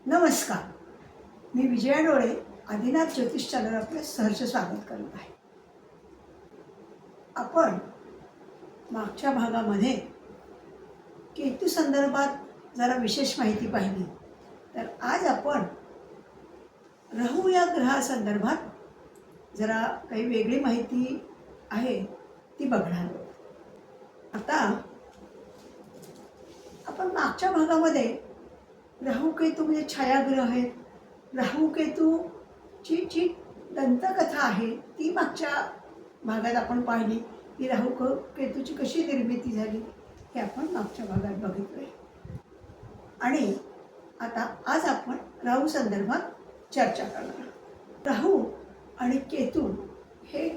नमस्कार. मी विजया डोळे आदिनाथ ज्योतिष चॅनल आपलं सहर्ष स्वागत करत आहे. आपण मागच्या भागामध्ये केतू संदर्भात जरा विशेष माहिती पाहिली, तर आज आपण राहू या ग्रहासंदर्भात जरा काही वेगळी माहिती आहे ती बघणार आहोत. आता आपण मागच्या भागामध्ये राहू केतू म्हणजे छायाग्रह आहेत. राहू केतूची जी दंतकथा आहे ती मागच्या भागात आपण पाहिली की राहू केतूची कशी निर्मिती झाली हे आपण मागच्या भागात बघितलं. आणि आता आज आपण राहू संदर्भात चर्चा करणार. राहू आणि केतू हे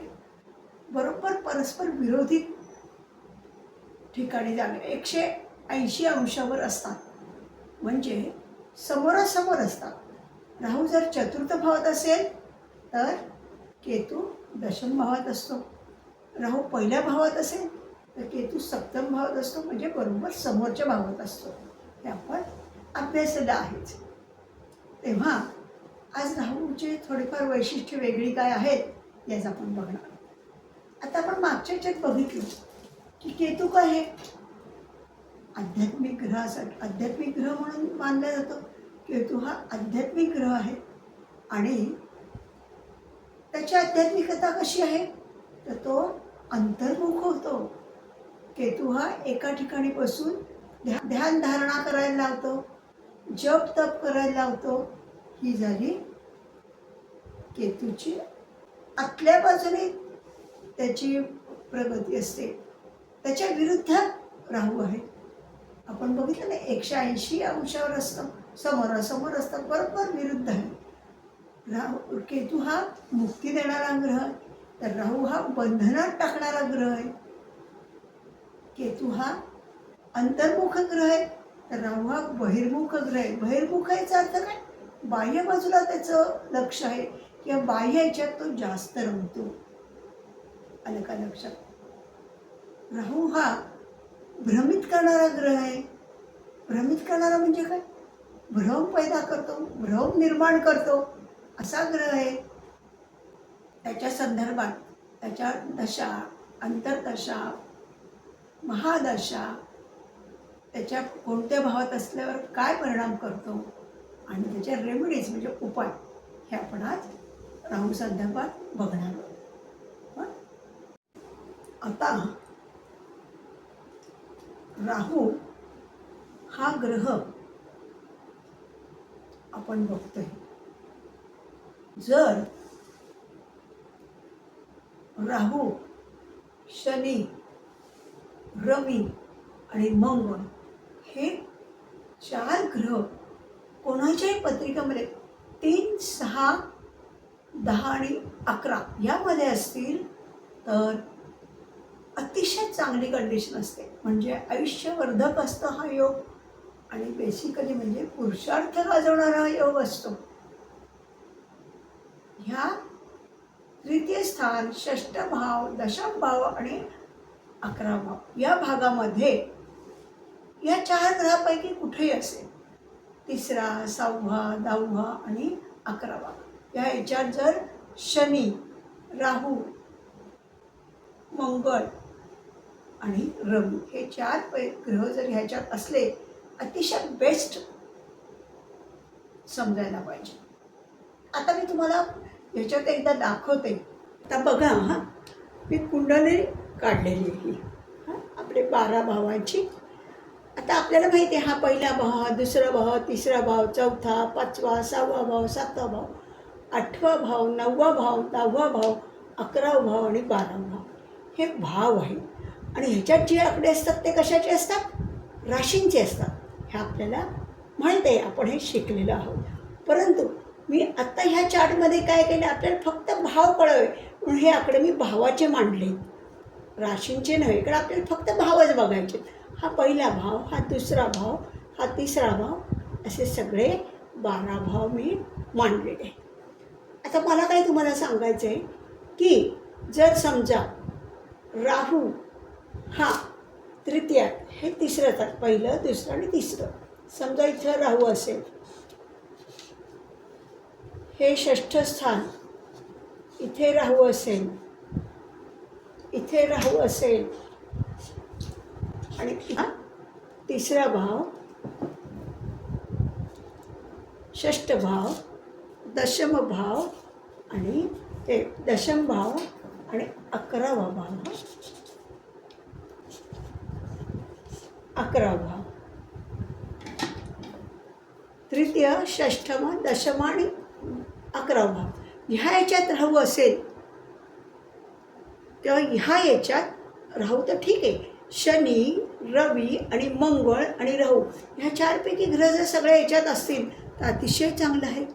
बरोबर परस्पर विरोधी ठिकाणी जागे 180 अंशावर असतात, म्हणजे समोरासमोर असतात. राहू जर चतुर्थ भावात असेल तर केतू दशम भावात असतो. राहू पहिल्या भावात असेल तर केतू सप्तम भावात असतो, म्हणजे बरोबर समोरच्या भावात असतो. हे आपण अभ्यासलं आहेच. तेव्हा आज राहूचे थोडेफार वैशिष्ट्य वेगळी काय आहेत याच आपण बघणार. आता आपण मागच्या याच्यात बघितलं की केतू काय आहे, आध्यात्मिक ग्रह म्हणून मानला जातो. केतू हा आध्यात्मिक ग्रह आहे आणि त्याची आध्यात्मिकता कशी आहे तर तो अंतर्मुख होतो. केतू हा एका ठिकाणी बसून ध्यान धारणा करायला लावतो, जप तप करायला लावतो. ही झाली केतूची आतल्या बाजूने त्याची प्रगती असते. त्याच्या विरुद्ध राहू आहे. आपण बघितलं ना 180 अंशावर असतं, समोरासमोर असतं, बरोबर विरुद्ध आहे. राहू केतू हा मुक्ती देणारा ग्रह आहे, तर राहू हा बंधनात टाकणारा ग्रह आहे. केतू हा अंतर्मुख ग्रह आहे, तर राहू हा बहिर्मुख ग्रह आहे. बहिर्मुख याचा अर्थ काय, बाह्य बाजूला त्याचं लक्ष आहे किंवा बाह्य याच्यात तो जास्त रमतो. आलं का लक्षात? राहू हा भ्रमित करणारा ग्रह आहे. भ्रमित करणारा म्हणजे काय, भ्रम पैदा करतो, भ्रम निर्माण करतो असा ग्रह आहे. त्याच्या संदर्भात त्याच्या दशा, अंतर्दशा, महादशा, त्याच्या कोणत्या भावात असल्यावर काय परिणाम करतो आणि त्याच्या रेमेडीज म्हणजे उपाय हे आपण आज राहू संदर्भात बघणार आहोत. आता राहू हा ग्रह आपण बघतोय, जर राहू, शनी, रवी आणि मंगळ हे 4 ग्रह कोणाच्याही पत्रिकामध्ये 3, 6, 10 आणि 11 यामध्ये असतील तर अतिशय चांगली कंडिशन असते, म्हणजे आयुष्यवर्धक असतं हा योग. आणि बेसिकली म्हणजे पुरुषार्थ गाजवणारा हा योग असतो. ह्या तृतीय स्थान, षष्ठ भाव, दशम भाव आणि 11 भाव या भागामध्ये या 4 ग्रहापैकी कुठेही असेल, 3रा, 6वा, 10वा आणि 11वा या ह्याच्यात जर शनी, राहू, मंगळ आणि रवी हे 4 ग्रह जर ह्याच्यात असले, अतिशय बेस्ट समजायला पाहिजे. आता मी तुम्हाला ह्याच्यात एकदा दाखवते. आता बघा, मी कुंडली काढलेली आहे आपले 12 भावांची. आता आपल्याला माहिती आहे हा पहिला भाव, दुसरा भाव, तिसरा भाव, चौथा, 5वा, 6वा भाव, 7वा भाव, 8वा भाव, 9वा भाव, 10वा भाव, 11वा भाव आणि 12वा भाव हे भाव आहे. आणि ह्याच्यात जे आकडे असतात ते कशाचे असतात, राशींचे असतात. हे आपल्याला माहीत आहे, आपण हे शिकलेलं आहोत. परंतु मी आत्ता ह्या चार्टमध्ये काय केलं, आपल्याला फक्त भाव कळावे म्हणून हे आकडे मी भावाचे मांडले, राशींचे नव्हे. कारण आपल्याला फक्त भावच बघायचे. हा पहिला भाव, हा दुसरा भाव, हा तिसरा भाव, असे सगळे 12 भाव मी मांडलेले. आता मला काय तुम्हाला सांगायचं आहे की जर समजा राहू हा तृतीयात, हे तिसरं तर पहिलं, दुसरं आणि तिसरं, समजा इथं राहू असेल हे षष्ठ स्थान इथे राहू असेल, इथे राहू असेल आणि तिसरा भाव, षष्ठ भाव, दशम भाव आणि ते दशम भाव आणि 11वा भाव, 11वा भाव, तृतीय, षष्ठम, दशम आणि 11वा भाव ह्या याच्यात राहू असेल तेव्हा ह्या याच्यात राहू तर ठीक आहे. शनी, रवी आणि मंगळ आणि राहू ह्या चारपैकी ग्रह जर सगळ्या याच्यात असतील तर अतिशय चांगलं आहे.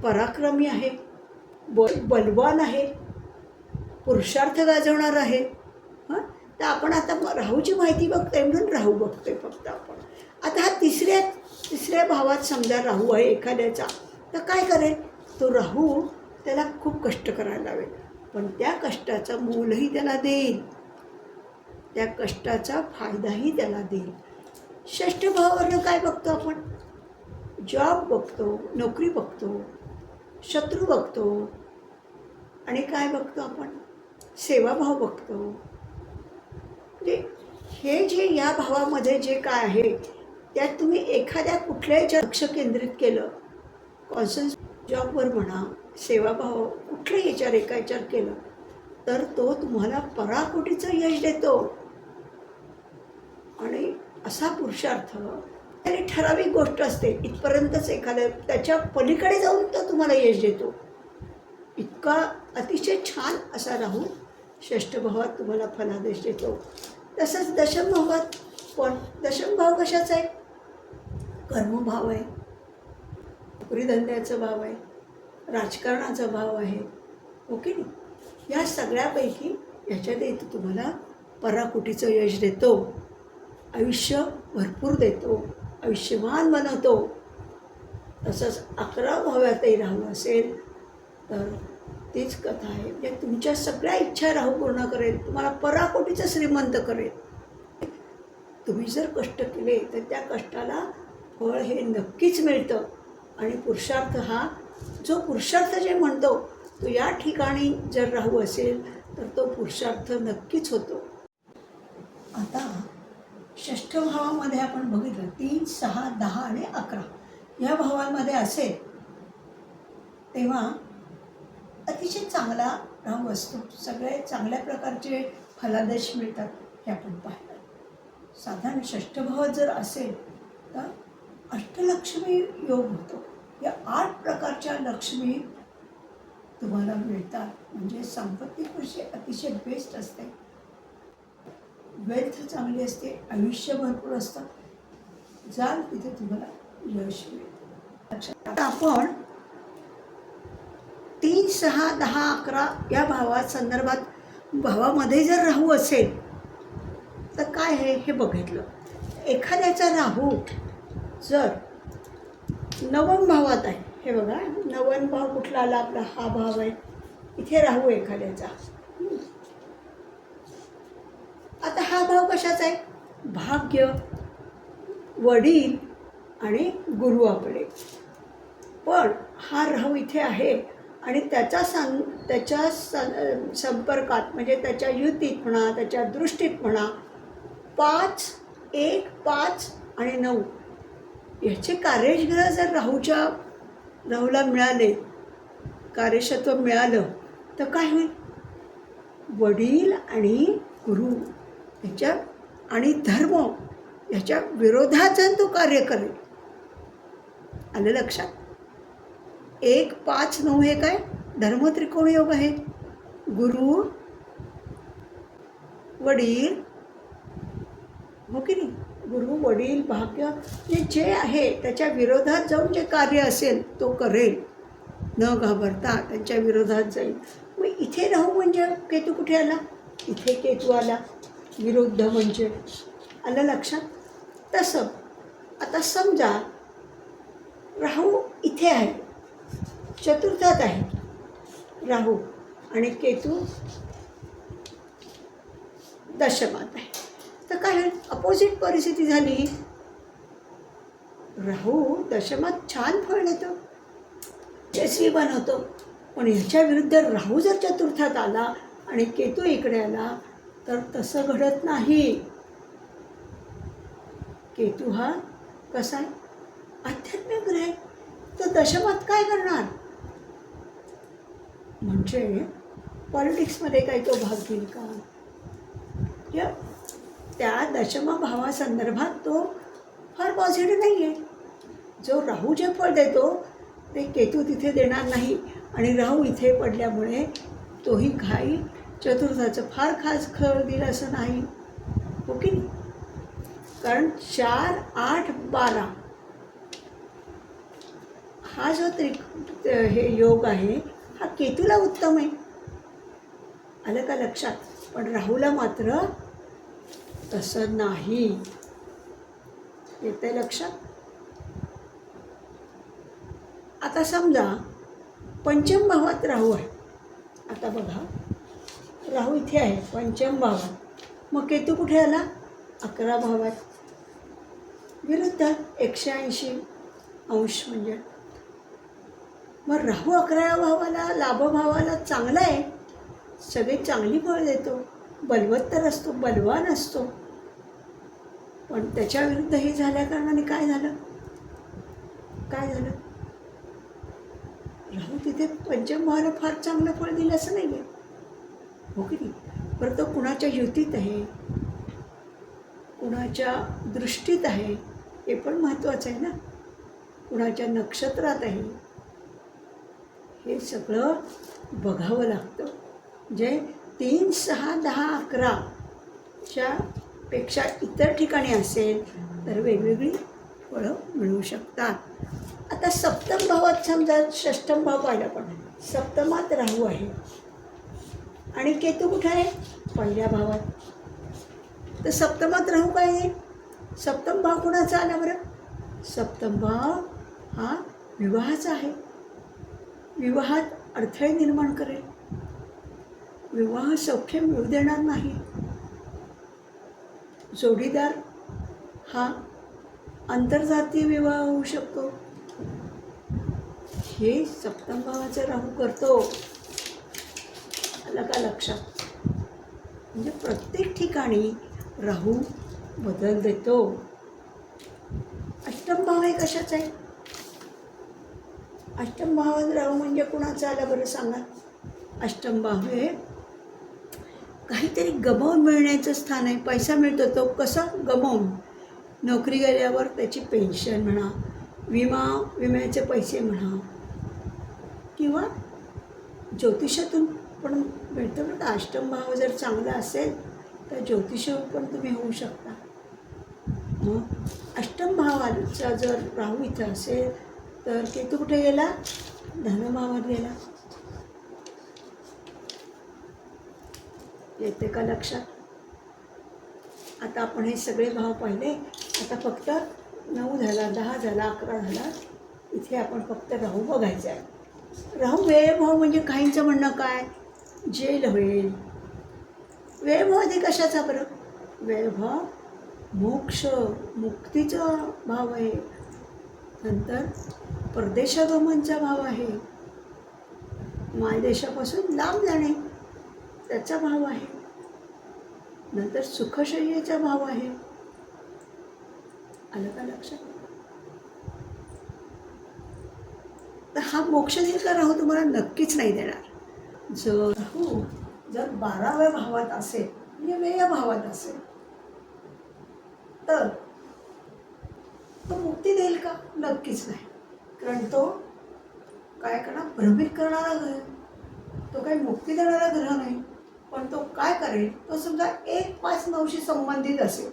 पराक्रमी आहे, बलवान आहे, पुरुषार्थ गाजवणार आहे. हां, तर आपण आता राहूची माहिती बघतोय म्हणून राहू बघतोय फक्त आपण. आता हा तिसऱ्या भावात समजा राहू आहे एखाद्याचा, तर काय करेल तो राहू? त्याला खूप कष्ट करायला लावेल, पण त्या कष्टाचं मोलही त्याला देईल, त्या कष्टाचा फायदाही त्याला देईल. षष्ठ भावावरनं काय बघतो आपण? जॉब बघतो, नोकरी बघतो, शत्रू बघतो आणि काय बघतो आपण? सेवाभाव बघतो. म्हणजे हे जे या भावामध्ये जे काय आहे त्यात तुम्ही एखाद्या कुठल्याही लक्ष केंद्रित केलं, कॉन्सन्ट्रेट जॉबवर म्हणा, सेवाभाव कुठल्याही याच्यावर एका याच्यावर केलं तर तो तुम्हाला पराकोटीचं यश देतो. आणि असा पुरुषार्थ आणि ठराविक गोष्ट असते, इथपर्यंतच एखाद्या त्याच्या पलीकडे जाऊन तो तुम्हाला यश देतो. इतका अतिशय छान असा राहू षष्ठ भावात तुम्हाला फलादेश देतो. तसंच दशम भावात पण दशम भाव कशाचा आहे? कर्मभाव आहे, नोकरीधंद्याचा भाव आहे, राजकारणाचा भाव आहे. ओके नाही? या सगळ्यापैकी याच्यात येतो तुम्हाला पराकोटीचं यश देतो, आयुष्य भरपूर देतो, आयुष्यवान बनवतो. तसंच 11 भावातही राहू असेल तर तीच कथा आहे. म्हणजे तुमच्या सगळ्या इच्छा राहू पूर्ण करेल, तुम्हाला पराकोटीचं श्रीमंत करेल. तुम्ही जर कष्ट केले तर त्या कष्टाला फळ हे नक्कीच मिळतं. आणि पुरुषार्थ हा जो पुरुषार्थ जे म्हणतो तो या ठिकाणी जर राहू असेल तर तो पुरुषार्थ नक्कीच होतो. आता षष्ठ भावामध्ये आपण बघितलं 3, 6, 10 आणि 11 या भावांमध्ये असेल तेव्हा अतिशय चांगला राहू असतो. सगळे चांगल्या प्रकारचे फलादेश मिळतात हे आपण पाहिलं. साधारण षष्ठ भावात जर असेल तर अष्टलक्ष्मी योग होतो. या 8 प्रकारच्या लक्ष्मी तुम्हाला मिळतात. म्हणजे संपत्ती कशी अतिशय बेस्ट असते, वेल्थ चांगली असते, आयुष्य भरपूर असतं. जाल तिथे तुम्हाला यश मिळतं. आता आपण 3, 6, 10, 11 या भावात संदर्भात भावामध्ये जर राहू असेल तर काय आहे हे बघितलं. एखाद्याचा राहू जर नवम भावात आहे, हे बघा नवम भाव कुठला आला आपला? हा भाव आहे. इथे राहू एखाद्याचा. आता हा भाव कशाचा आहे? भाग्य, वडील आणि गुरु आपले. पण हा राहू इथे आहे आणि त्याच्या संपर्कात म्हणजे त्याच्या युतीत म्हणा, त्याच्या दृष्टीत म्हणा 5, 1, 5 आणि 9 याचे कार्यग्रह जर राहूला मिळाले, कार्यक्षत्व मिळालं तर काय होईल? वडील आणि गुरु याच्या आणि धर्म याच्या विरोधात जर तो कार्य करेल. आलं लक्षात? 1, 5, 9 हे काय? धर्म त्रिकोण योग आहे. गुरु, वडील, हो की नाही? गुरु, वडील, भाग्य जे आहे त्याच्या विरोधात जाऊन जे कार्य असेल तो करेल, न घाबरता त्यांच्या विरोधात जाईल. मग इथे राहू म्हणजे केतू कुठे आला? इथे केतू आला. विरुद्ध म्हणजे आलं लक्षात? तसं आता समजा राहू इथे आहे, चतुर्थात आहे राहू आणि केतू दशमात आहे. तर काय होईल? अपोजिट परिस्थिती झाली. राहू दशमात छान फळ देतो, यशस्वी बनवतो. पण ह्याच्या विरुद्ध राहू जर चतुर्थात आला आणि केतू इकडे आला तर तसं घडत नाही. केतू हा कसा आहे? आध्यात्मिक ग्रह आहे. तो दशमात काय करणार? म्हणजे पॉलिटिक्समध्ये काही तो भाग घेईल का? या त्या दशमभावासंदर्भात तो फार पॉझिटिव्ह नाही आहे. जो राहू जे फळ देतो ते केतू तिथे देणार नाही. आणि राहू इथे पडल्यामुळे तोही काही चतुर्थाचं फार खास फळ दिलं असं नाही, हो की नाही? कारण 4, 8, 12 हा जो हे योग आहे हा केतूला उत्तम आहे. आलं का लक्षात? पण राहूला मात्र तसं नाही. येतंय लक्षात? आता समजा पंचम भावात राहू आहे. आता बघा, राहू इथे आहे पंचम भावात, मग केतू कुठे आला? 11 भावात, विरुद्ध 180 अंश. म्हणजे मग राहू 11व्या भावाला, लाभभावाला चांगला आहे, सगळी चांगली फळ देतो, बलवत्तर असतो, बलवान असतो. पण त्याच्या विरुद्ध हे झाल्या कारणाने काय झालं? राहू तिथे पंचम भावाला फार चांगलं फळ दिलं असं नाही आहे, हो की नाही? बरं, तो कुणाच्या युतीत आहे, कुणाच्या दृष्टीत आहे, हे पण महत्त्वाचं आहे ना. कुणाच्या नक्षत्रात आहे, हे सगळं बघावं लागतं. म्हणजे 3, 6, 10, 11च्या पेक्षा इतर ठिकाणी असेल तर वेगवेगळी फळं मिळू शकतात. आता सप्तम भावात समजा, षष्ठम भाव पाहिला, पण सप्तमात राहू आहे आणि केतू कुठे आहे? पहिल्या भावात. तर सप्तमात राहू काय आहे? सप्तम भाव कुणाचा आला बरं? सप्तम भाव हा विवाहाचा आहे. विवाहात अडथळे निर्माण करेल, विवाह सौख्य मिळू देणार नाही. जोडीदार हा आंतरजातीय विवाह होऊ शकतो. हे सप्तम भावाचा राहू करतो. आलं का लक्षात? म्हणजे प्रत्येक ठिकाणी राहू बदल देतो. अष्टम भाव हे कशाचा आहे? अष्टम भावात राहू म्हणजे कुणाचा आला बरं सांगा? अष्टम भाव हे काहीतरी गमावून मिळण्याचं स्थान आहे. पैसा मिळतो तो कसा? गमावून. नोकरी गेल्यावर त्याची पेन्शन म्हणा, विम्याचे पैसे म्हणा, किंवा ज्योतिषातून पण मिळतं बरं का. अष्टम भाव जर चांगला असेल तर ज्योतिषावर पण तुम्ही होऊ शकता. मग अष्टम भावाचा जर राहू इथं असेल तर केतू कुठे गेला? धनभावात गेला. येते का लक्षात? आता आपण हे सगळे भाव पाहिले. आता फक्त 9 झाला, 10 झाला, 11 झाला. इथे आपण फक्त राहू बघायचा आहे. राहू व्ययभाव म्हणजे काहींचं म्हणणं काय? जेल होईल. व्ययभाव आधी कशाचा बरं? व्ययभाव मोक्ष, मुक्तीचा भाव आहे. नंतर परदेशागमनचा भाव आहे. मायदेशापासून लांब जाणे त्याचा भाव आहे. नंतर सुखशय्येचा भाव आहे. आलं का लक्षात? तर हा मोक्ष देईल का राहू? तुम्हाला नक्कीच नाही देणार. राहू जर 12व्या भावात असेल, म्हणजे व्यय भावात असेल, तर तो मुक्ती देईल का? नक्कीच नाही. कारण तो काय करणार? भ्रमित करणारा ग्रह. तो काही मुक्ती देणारा ग्रह नाही. पण तो काय करेल? तो समजा 1-5-9शी संबंधित असेल.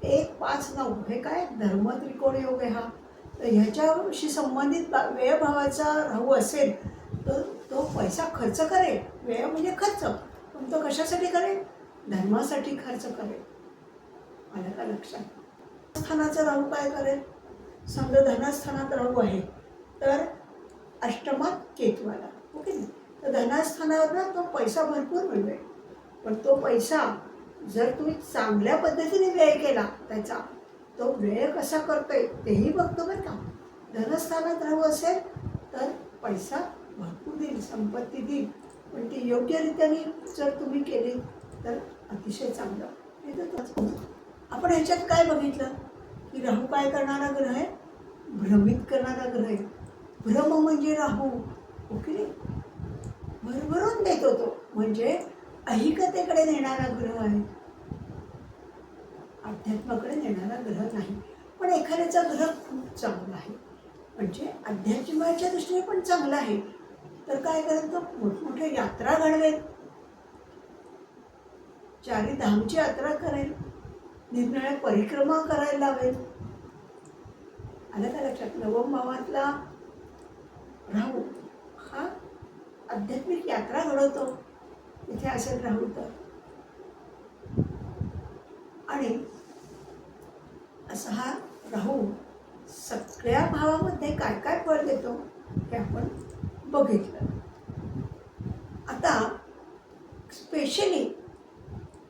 1-5-9 हे काय? धर्म त्रिकोण योग आहे हा. तर ह्याच्याशी संबंधित व्ययभावाचा राहू असेल तर तो पैसा खर्च करेल. व्यय म्हणजे खर्च, पण तो कशासाठी करेल? धर्मासाठी खर्च करेल. आलं का लक्षात? स्थानाचा राहू काय करेल? समजा धनस्थानात राहू आहे तर अष्टमात केतू आला, ओके नाही? तर धनस्थानावर ना तो पैसा भरपूर मिळवेल. पण तो पैसा जर तुम्ही चांगल्या पद्धतीने व्यय केला त्याचा, तो व्यय कसा करतोय तेही बघतो बरं का. धनस्थानात राहू असेल तर पैसा भरपूर देईल, संपत्ती देईल, पण ती योग्यरित्याने जर तुम्ही केली तर अतिशय चांगलं. नाही तर आपण ह्याच्यात काय बघितलं की राहू काय करणारा ग्रह आहे, भ्रमित करणारा ग्रह आहे. भ्रम म्हणजे राहू, ओके नाही, भरभरून देतो तो, म्हणजे अहिकतेकडे नेणारा ग्रह आहे, अध्यात्माकडे नेणारा ग्रह नाही. पण एखाद्याचा ग्रह खूप चांगला आहे, म्हणजे अध्यात्माच्या दृष्टीने पण चांगला आहे, तर काय करेल तो मोठमोठ्या यात्रा घडवेल, चारी धामची यात्रा करेल, निरनिराळ्या परिक्रमा करायला लावेल. आलं का लक्षात. नवम भावातला राहू हा आध्यात्मिक यात्रा घडवतो, इथे असेल राहू तर. आणि असा हा राहू सगळ्या भावामध्ये काय काय फळ देतो हे आपण बघितलं. आता स्पेशली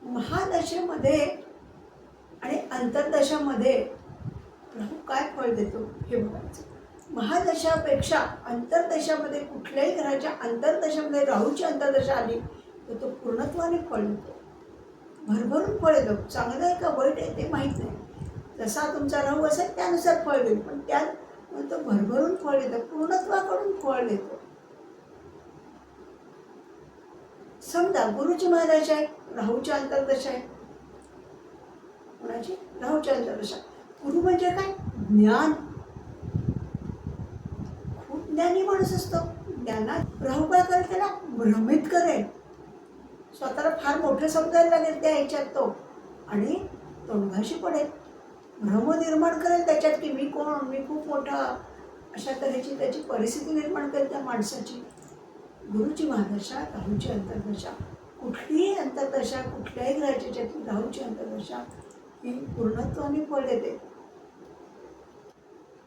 महादशेमध्ये आणि अंतर्दशामध्ये राहू काय फळ देतो हे बघायचं. महादशापेक्षा अंतर्दशामध्ये कुठल्याही ग्रहाच्या अंतर्दशामध्ये राहूची अंतर्दशा आली तर तो पूर्णत्वाने फळ देतो, भरभरून फळ येतो. चांगलं आहे का वाईट आहे ते माहीत नाही, जसा तुमचा राहू असेल त्यानुसार फळ देईल, पण त्यात तो भरभरून फळ देतो, पूर्णत्वाकडून फळ देतो. समजा गुरुची महादशा आहे, राहूची अंतर्दशा आहे. कोणाची? राहूची अंतर्दशा. गुरु म्हणजे काय? ज्ञान. खूप ज्ञानी माणूस असतो. ज्ञानात राहू काय करेल, त्याला भ्रमित करेल, स्वतःला फार मोठं समजायला लागेल त्या ह्याच्यात तो, आणि तोंडघाशी पडेल, भ्रम निर्माण करेल त्याच्यात की मी कोण, मी खूप मोठा, अशा तऱ्हेची त्याची परिस्थिती निर्माण करेल त्या माणसाची. गुरुची महादशा, राहूची अंतर्दशा, कुठलीही अंतर्दशा, कुठल्याही ग्रहाची ज्याची राहूची अंतर्दशा ही पूर्णत्वाने फळ देते.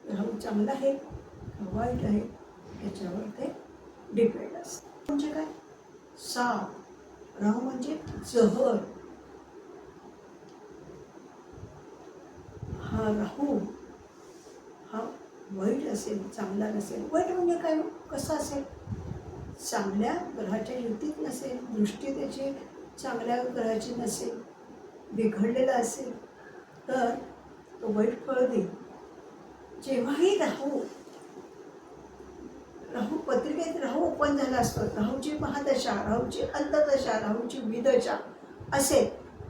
राहू चांगला आहे का वाईट आहे याच्यावर ते डिपेंड असतं. म्हणजे काय? साप. राहू म्हणजे जहर. हा राहू हा वाईट असेल, चांगला नसेल. वाईट म्हणजे काय, कसा असेल? चांगल्या ग्रहाच्या युतीत नसेल, दृष्टी त्याची चांगल्या ग्रहाची नसेल, बिघडलेला असेल तर तो वाईट फळ देईल. जेव्हाही राहू पत्रिकेत राहू ओपन झाला असतो, राहूची महादशा, राहूची अंतर्दशा, राहूची विदशा असेल,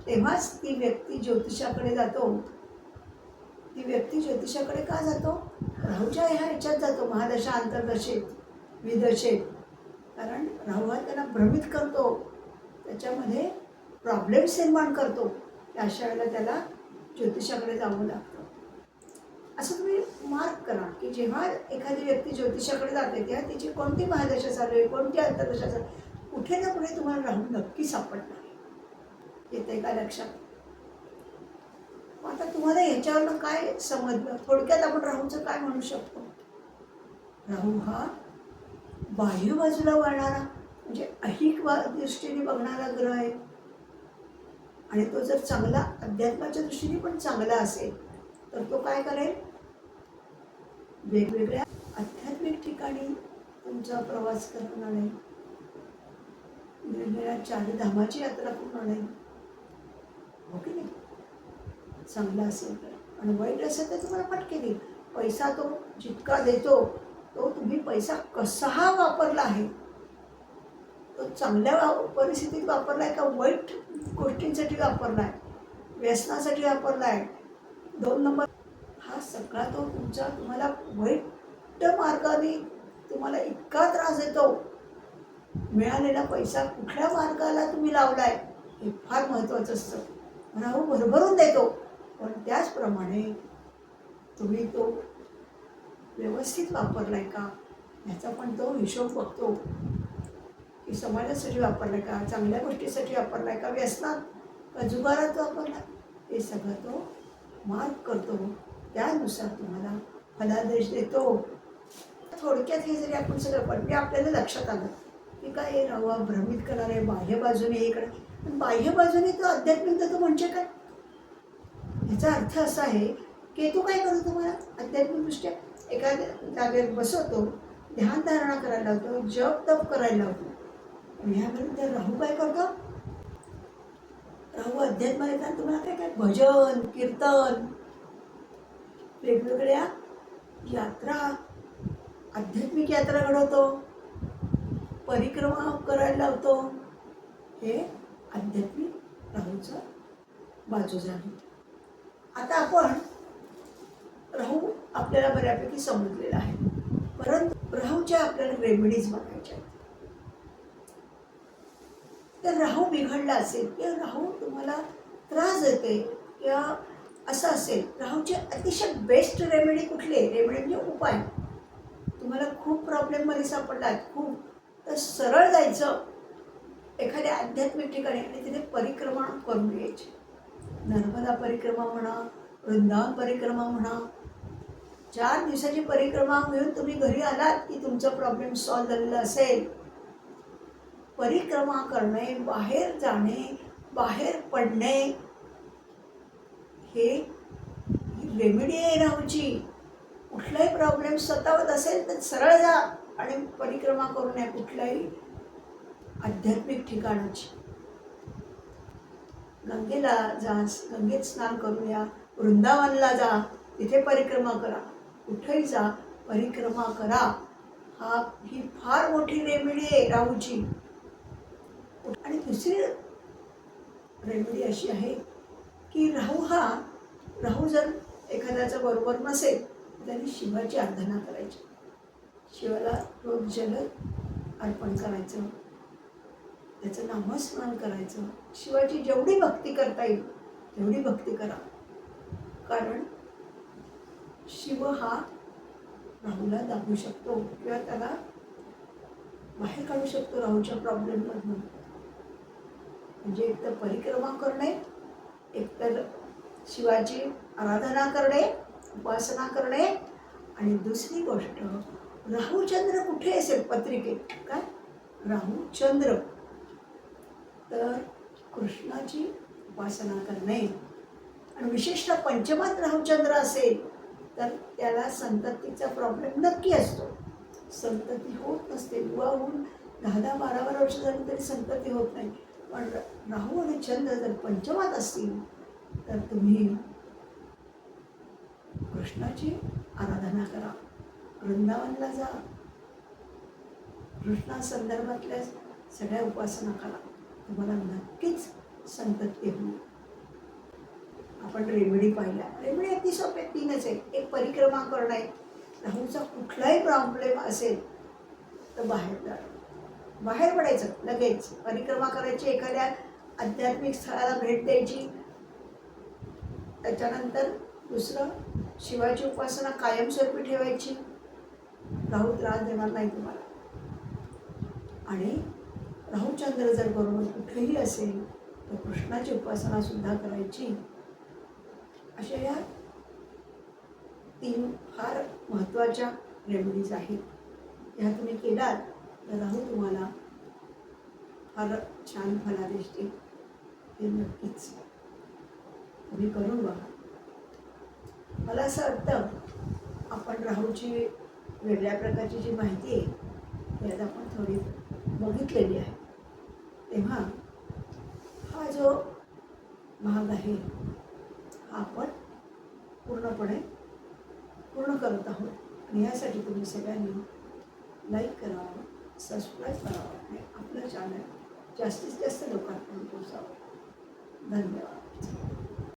तेव्हाच ती व्यक्ती ज्योतिषाकडे जातो. ती व्यक्ती ज्योतिषाकडे का जातो? राहूच्या ह्याच्यात जातो, महादशा, अंतर्दशेत, विदशेत. कारण राहू हा त्याला भ्रमित करतो, त्याच्यामध्ये प्रॉब्लेम्स निर्माण करतो. अशा वेळेला त्याला ज्योतिषाकडे जावं लागतं. असं तुम्ही मार्क करा की जेव्हा एखादी व्यक्ती ज्योतिषाकडे जाते तेव्हा तिची कोणती महादशा चालू आहे, कोणती अंतर्दशा चालू आहे, कुठे ना कुठे तुम्हाला राहू नक्की सापडणार. येते का लक्षात? आता तुम्हाला याच्यावरनं काय समजलं? थोडक्यात आपण राहूचं काय म्हणू शकतो? राहू हा बाह्य बाजूला वळणारा, म्हणजे अहिक दृष्टीने बघणारा ग्रह आहे, आणि तो जर चांगला अध्यात्माच्या दृष्टीने पण चांगला असेल तर तो काय करेल? वेगवेगळ्या आध्यात्मिक ठिकाणी तुमचा प्रवास करून आणेल, वेगवेगळ्या चारी धामाची यात्रा करून आणेल, ओके नाही? चांगला असेल तर. आणि वाईट असेल तर तुम्हाला फटके देईल. पैसा तो जितका देतो तो तुम्ही पैसा कसा वापरला आहे, तो चांगल्या परिस्थितीत वापरला आहे का वाईट गोष्टींसाठी वापरला आहे, व्यसनासाठी वापरला आहे, 2 नंबर, हा सगळा तो तुम्हाला वाईट मार्गाने तुम्हाला इतका त्रास देतो. मिळालेला पैसा कुठल्या मार्गाला तुम्ही लावला आहे हे फार महत्त्वाचं असतं. राहू भरभरून देतो, पण त्याचप्रमाणे तुम्ही तो व्यवस्थित वापरला आहे का ह्याचा पण तो हिशोब बघतो. की समाजासाठी वापरला आहे का, चांगल्या गोष्टीसाठी वापरला आहे का, व्यसनात का जुगारात वापरला, हे सगळं तो मार्क करतो. त्यानुसार तुम्हाला फलादेश देतो. थोडक्यात हे जरी आपण सगळं पण आपल्याला लक्षात आलं की काय राहू भ्रमित करणारे बाह्य बाजूने इकडे, पण बाह्य बाजूने तो आध्यात्मिक तो म्हणजे काय? याचा अर्थ असा आहे केतू काय करतो तुम्हाला आध्यात्मिकदृष्ट्या? एखाद्या जागेवर बसवतो, ध्यानधारणा करायला लावतो, जप तप करायला लावतो. आणि ह्यामध्ये राहू काय करतो? राहू अध्यात्म येतात तुम्हाला काय काय भजन कीर्तन, वेगवेगळ्या यात्रा, आध्यात्मिक यात्रा घडवतो, परिक्रमा करायला लावतो. हे आध्यात्मिक राहूचं बाजू झाली. आता आपण राहू आपल्याला बऱ्यापैकी समजलेला आहे, परंतु राहूच्या आपल्याला रेमेडीज बघायच्या आहेत. तर राहू बिघडला असेल किंवा राहू तुम्हाला त्रास देते किंवा असं असेल, राहूची अतिशय बेस्ट रेमेडी कुठली आहे? रेमेडी म्हणजे उपाय. तुम्हाला खूप प्रॉब्लेममध्ये सापडलात, खूप, तर सरळ जायचं एखाद्या आध्यात्मिक ठिकाणी आणि तिथे परिक्रमा करून यायची. नर्मदा परिक्रमा म्हणा, वृंदावन परिक्रमा म्हणा. 4 दिवसाची परिक्रमा मिळून तुम्ही घरी आलात की तुमचा प्रॉब्लेम सॉल्व्ह झालेला असेल. परिक्रमा करणे, बाहेर जाणे, बाहेर पडणे, हे रेमेडी आहे राहूची. कुठलाही प्रॉब्लेम सतावत असेल तर सरळ जा आणि परिक्रमा करून या कुठल्याही आध्यात्मिक ठिकाणाची. गंगेला जा, गंगेत स्नान करून या, वृंदावनला जा, तिथे परिक्रमा करा, कुठेही जा परिक्रमा करा. ही फार मोठी रेमेडी आहे राहूची. आणि दुसरी रेमेडी अशी आहे की राहू जर एखाद्याचा बरोबर नसेल तर त्यांनी शिवाची आराधना करायची. शिवाला रोज जल अर्पण करायचं, त्याचं नामस्मरण करायचं. शिवाची जेवढी भक्ती करता येईल तेवढी भक्ती करा, कारण शिव हा राहूला दाबू शकतो किंवा त्याला बाहेर काढू शकतो राहूच्या प्रॉब्लेममधून. म्हणजे एकतर परिक्रमा करणे, एकतर शिवाची आराधना करणे, उपासना करणे, आणि दुसरी गोष्ट राहूचंद्र कुठे असेल पत्रिकेत, काय राहूचंद्र, तर कृष्णाची उपासना करणे. आणि विशेषतः पंचमात राहूचंद्र असेल तर त्याला संततीचा प्रॉब्लेम नक्की असतो. संतती होत नसते, विवाह होऊन 10-12 वर्ष झाली तरी संतती होत नाही. पण राहू आणि चंद्र जर पंचमात असतील तर तुम्ही कृष्णाची आराधना करा, वृंदावनला जा, कृष्णा संदर्भातल्या सगळ्या उपासना करा, तुम्हाला नक्कीच संतती होईल. आपण रेमेडी पाहिल्या. रेमेडी अति सोपे 3च आहे. एक परिक्रमा करणे, राहूचा कुठलाही प्रॉब्लेम असेल तर बाहेर पडायचं लगेच. परिक्रमा करायची, एखाद्या आध्यात्मिक स्थळाला भेट द्यायची. त्याच्यानंतर दुसरं शिवाची उपासना कायमस्वरूपी ठेवायची, राहू त्रास देणार नाही तुम्हाला. आणि राहूचंद्र जर बरोबर कुठेही असेल तर कृष्णाची उपासना सुद्धा करायची. अशा या 3 फार महत्त्वाच्या रेमेडीज आहेत. ह्या तुम्ही केलात तर राहू तुम्हाला फार छान फलादेश देईल. हे नक्कीच तुम्ही करून बघा. मला असं वाटतं आपण राहूची वेगळ्या प्रकारची जी माहिती आहे ती आता आपण थोडी बघितलेली आहे. तेव्हा हा जो भाग आहे हा आपण पूर्णपणे पूर्ण करत आहोत. आणि यासाठी तुम्ही सगळ्यांनी लाईक करावं, सबस्क्राईब करावं आणि आपलं चॅनल जास्तीत जास्त लोकांपर्यंत पोहोचावं. धन्यवाद.